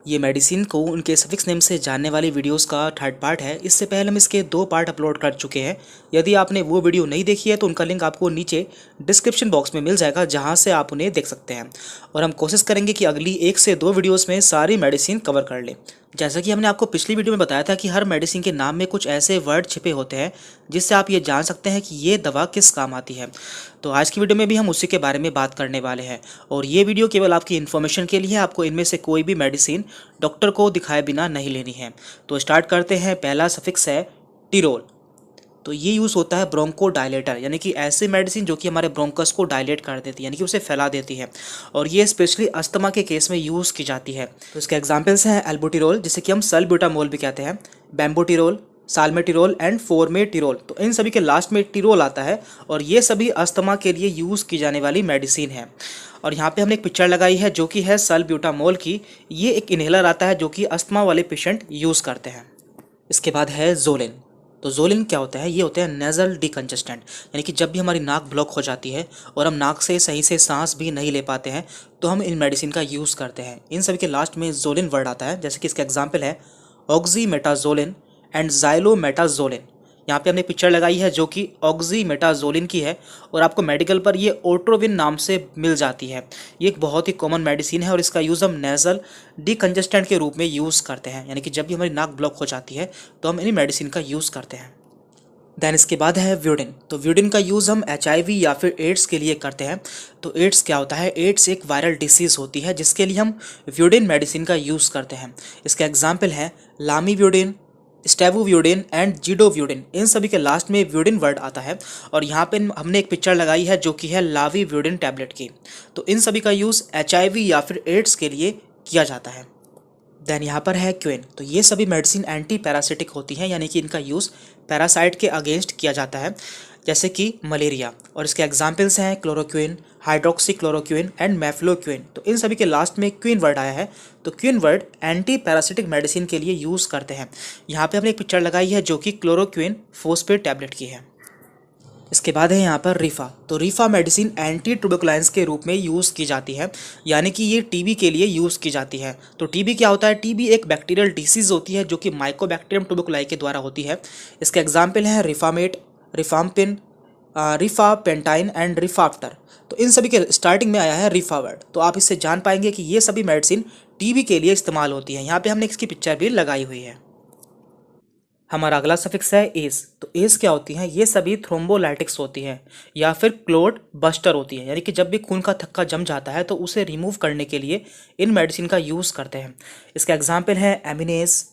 ये मेडिसिन को उनके सफिक्स नेम से जानने वाली वीडियोस का थर्ड पार्ट है। इससे पहले हम इसके 2 पार्ट अपलोड कर चुके हैं। यदि आपने वो वीडियो नहीं देखी है तो उनका लिंक आपको नीचे डिस्क्रिप्शन बॉक्स में मिल जाएगा, जहां से आप उन्हें देख सकते हैं। और हम कोशिश करेंगे कि अगली 1 से 2 वीडियोस में सारी मेडिसिन कवर कर लें। जैसा कि हमने आपको पिछली वीडियो में बताया था कि हर मेडिसिन के नाम में कुछ ऐसे वर्ड छिपे होते हैं जिससे आप ये जान सकते हैं कि ये दवा किस काम आती है। तो आज की वीडियो में भी हम उसी के बारे में बात करने वाले हैं। और ये वीडियो केवल आपकी इन्फॉर्मेशन के लिए है, आपको इनमें से कोई भी मेडिसिन डॉक्टर को दिखाए बिना नहीं लेनी है। तो स्टार्ट करते हैं। पहला सफिक्स है टिरोल। तो ये यूज़ होता है ब्रोंको डायलेटर, यानी कि ऐसी मेडिसिन जो कि हमारे ब्रोंकस को डायलेट कर देती है, यानी कि उसे फैला देती है। और ये स्पेशली अस्थमा के केस में यूज़ की जाती है। तो इसके एग्जांपल्स हैं एल्बुटिरोल, जिसे कि हम सल्ब्यूटामोल भी कहते हैं, बेम्बोटिरोल, साल्मेटिरोल एंड फोर्मेटिरोल। तो इन सभी के लास्ट में टिरोल आता है और ये सभी अस्थमा के लिए यूज़ की जाने वाली मेडिसिन है। और यहाँ पे हमने एक पिक्चर लगाई है जो कि है सल्ब्यूटामोल की। ये एक इन्हेलर आता है जो कि अस्थमा वाले पेशेंट यूज़ करते हैं। इसके बाद है जोलिन। तो जोलिन क्या होता है? ये होता है नेज़ल डिकंजेस्टेंट, यानी कि जब भी हमारी नाक ब्लॉक हो जाती है और हम नाक से सही से सांस भी नहीं ले पाते हैं तो हम इन मेडिसिन का यूज़ करते हैं। इन सभी के लास्ट में जोलिन वर्ड आता है, जैसे कि इसका एग्जाम्पल है ऑक्सीमेटाजोलिन एंड ज़ाइलोमेटाजोलिन। यहाँ पे हमने पिक्चर लगाई है जो कि ऑक्सीमेटाजोलिन की है और आपको मेडिकल पर ये ओट्रोविन नाम से मिल जाती है। ये एक बहुत ही कॉमन मेडिसिन है और इसका यूज़ हम नेज़ल डिकंजेस्टेंट के रूप में यूज़ करते हैं, यानी कि जब भी हमारी नाक ब्लॉक हो जाती है तो हम इन मेडिसिन का यूज़ करते हैं। देन इसके बाद है व्यूडिन। तो व्यूडिन का यूज़ हम HIV या फिर एड्स के लिए करते हैं। तो एड्स क्या होता है? एड्स एक वायरल डिसीज़ होती है जिसके लिए हम व्यूडिन मेडिसिन का यूज़ करते हैं। इसका एग्जाम्पल है लामीव्यूडिन, स्टेवोव्यूडिन एंड जीडोव्यूडिन। इन सभी के लास्ट में व्यूडिन वर्ड आता है और यहाँ पे हमने एक पिक्चर लगाई है जो कि है लावीव्यूडिन टैबलेट की। तो इन सभी का यूज़ HIV या फिर एड्स के लिए किया जाता है। देन यहाँ पर है क्विन। तो ये सभी मेडिसिन एंटी पैरासिटिक होती हैं, यानी कि इनका यूज़ पैरासाइट के अगेंस्ट किया जाता है, जैसे कि मलेरिया। और इसके एग्जाम्पल्स हैं क्लोरोक्विन, हाइड्रोक्सीक्लोरोक्विन एंड मेफ्लोक्विन। तो इन सभी के लास्ट में क्विन वर्ड आया है। तो क्विन वर्ड एंटी पैरासिटिक मेडिसिन के लिए यूज़ करते हैं। यहाँ पे हमने एक पिक्चर लगाई है जो कि क्लोरोक्विन फोस्फेट टैबलेट की है। इसके बाद है यहाँ पर रिफा। तो रिफा मेडिसिन एंटी ट्यूबरकुलाइंस के रूप में यूज़ की जाती है, यानी कि ये टीबी के लिए यूज़ की जाती है। तो टीबी क्या होता है? टीबी एक बैक्टीरियल डिसीज़ होती है जो कि माइकोबैक्टीरियम ट्यूबरकुलाई के द्वारा होती है। इसके एग्जाम्पल हैं रिफामेट, रिफाम्पिन, रिफापेंटाइन एंड रिफाफ्टर। तो इन सभी के स्टार्टिंग में आया है रिफा वर्ड। तो आप इससे जान पाएंगे कि ये सभी मेडिसिन टीबी के लिए इस्तेमाल होती है। यहाँ पे हमने इसकी पिक्चर भी लगाई हुई है। हमारा अगला सफिक्स है एस। तो एस क्या होती हैं? ये सभी थ्रोम्बोलाइटिक्स होती हैं या फिर क्लोट बस्टर होती है, यानी कि जब भी खून का थक्का जम जाता है तो उसे रिमूव करने के लिए इन मेडिसिन का यूज़ करते हैं। इसका एग्जाम्पल है एमिनेज,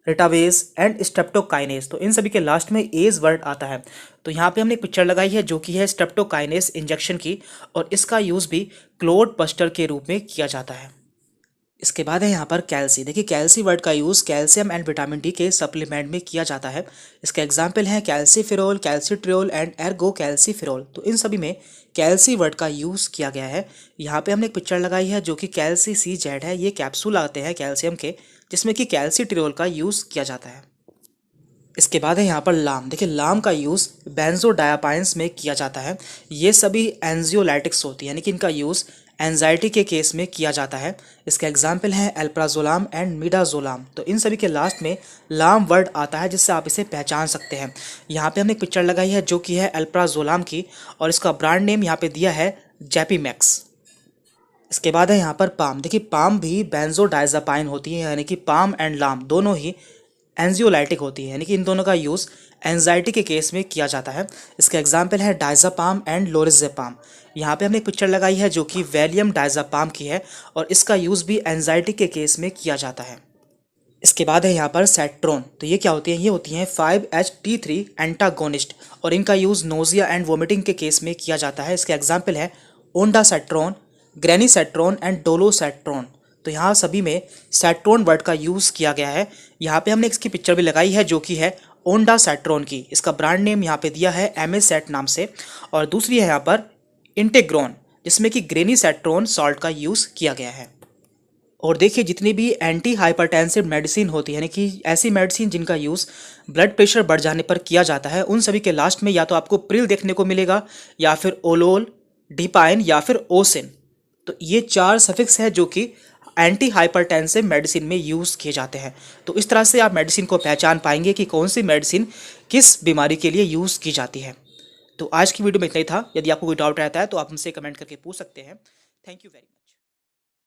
रिटावेज एंड स्ट्रेप्टोकाइनेज। तो इन सभी के लास्ट में एज वर्ड आता है। तो यहाँ पे हमने एक पिक्चर लगाई है जो कि है स्ट्रेप्टोकाइनेज इंजेक्शन की, और इसका यूज़ भी क्लोट बस्टर के रूप में किया जाता है। इसके बाद है यहाँ पर कैल्सी। देखिए कैल्सी वर्ड का use calcium and vitamin D के सप्लीमेंट में किया जाता है। इसका एग्जाम्पल है calciferol, calcitriol and Ergo calciferol. तो इन सभी में कैल्सी वर्ड का यूज़ किया गया है। यहाँ पे हमने एक पिक्चर लगाई है जो कि कैल्सी सी जेड है। ये कैप्सूल आते हैं कैल्शियम के, जिसमें कि कैल्सीट्रियोल का यूज़ किया जाता है। इसके बाद है यहाँ पर लाम। देखिए लाम का यूज़ बेंजोडायापाइंस में किया जाता है। ये सभी एंजियोलाइटिक्स होती है, यानी कि इनका यूज़ एंजाइटी के केस में किया जाता है। इसका एग्जाम्पल है एल्प्राजोलाम एंड मिडाजोलाम। तो इन सभी के लास्ट में लाम वर्ड आता है जिससे आप इसे पहचान सकते हैं। यहाँ पे हमने एक पिक्चर लगाई है जो कि है एल्प्राजोलाम की, और इसका ब्रांड नेम यहाँ पे दिया है जैपीमैक्स। इसके बाद है यहाँ पर पाम। देखिए पाम भी बेंजोडाइजापाइन होती है, यानी कि पाम एंड लाम दोनों ही एंजियोलाइटिक होती है, यानी कि इन दोनों का यूज़ एंजाइटी के केस में किया जाता है। इसका एग्जाम्पल है डाइजापाम एंड लोरिजेपाम। यहाँ पे हमने एक पिक्चर लगाई है जो कि वैलियम डाइजापाम की है, और इसका यूज़ भी एंजाइटी के केस में किया जाता है। इसके बाद है यहाँ पर सेट्रोन। तो ये क्या होती हैं? ये होती हैं 5-HT3 एंटागोनिस्ट, और इनका यूज़ नोजिया एंड वोमिटिंग के केस में किया जाता है। इसके एग्जाम्पल है ओंडासेट्रोन, ग्रेनीसेट्रोन एंड डोलोसेट्रोन। तो यहाँ सभी में सेट्रोन वर्ड का यूज़ किया गया है। यहाँ पे हमने इसकी पिक्चर भी लगाई है जो कि है ओंडासेट्रोन की। इसका ब्रांड नेम यहाँ पे दिया है एमेसेट नाम से, और दूसरी है यहाँ पर इंटेग्रोन, जिसमें कि ग्रेनीसेट्रोन सॉल्ट का यूज़ किया गया है। और देखिए जितनी भी एंटी हाइपरटेंसिव मेडिसिन होती है, यानी कि ऐसी मेडिसिन जिनका यूज़ ब्लड प्रेशर बढ़ जाने पर किया जाता है, उन सभी के लास्ट में या तो आपको प्रिल देखने को मिलेगा, या फिर ओलोल, डिपाइन या फिर ओसिन। तो ये 4 सफिक्स है जो कि एंटी हाइपरटेंसिव मेडिसिन में यूज़ किए जाते हैं। तो इस तरह से आप मेडिसिन को पहचान पाएंगे कि कौन सी मेडिसिन किस बीमारी के लिए यूज़ की जाती है। तो आज की वीडियो में इतना ही था। यदि आपको कोई डाउट रहता है तो आप हमसे कमेंट करके पूछ सकते हैं। Thank you very much.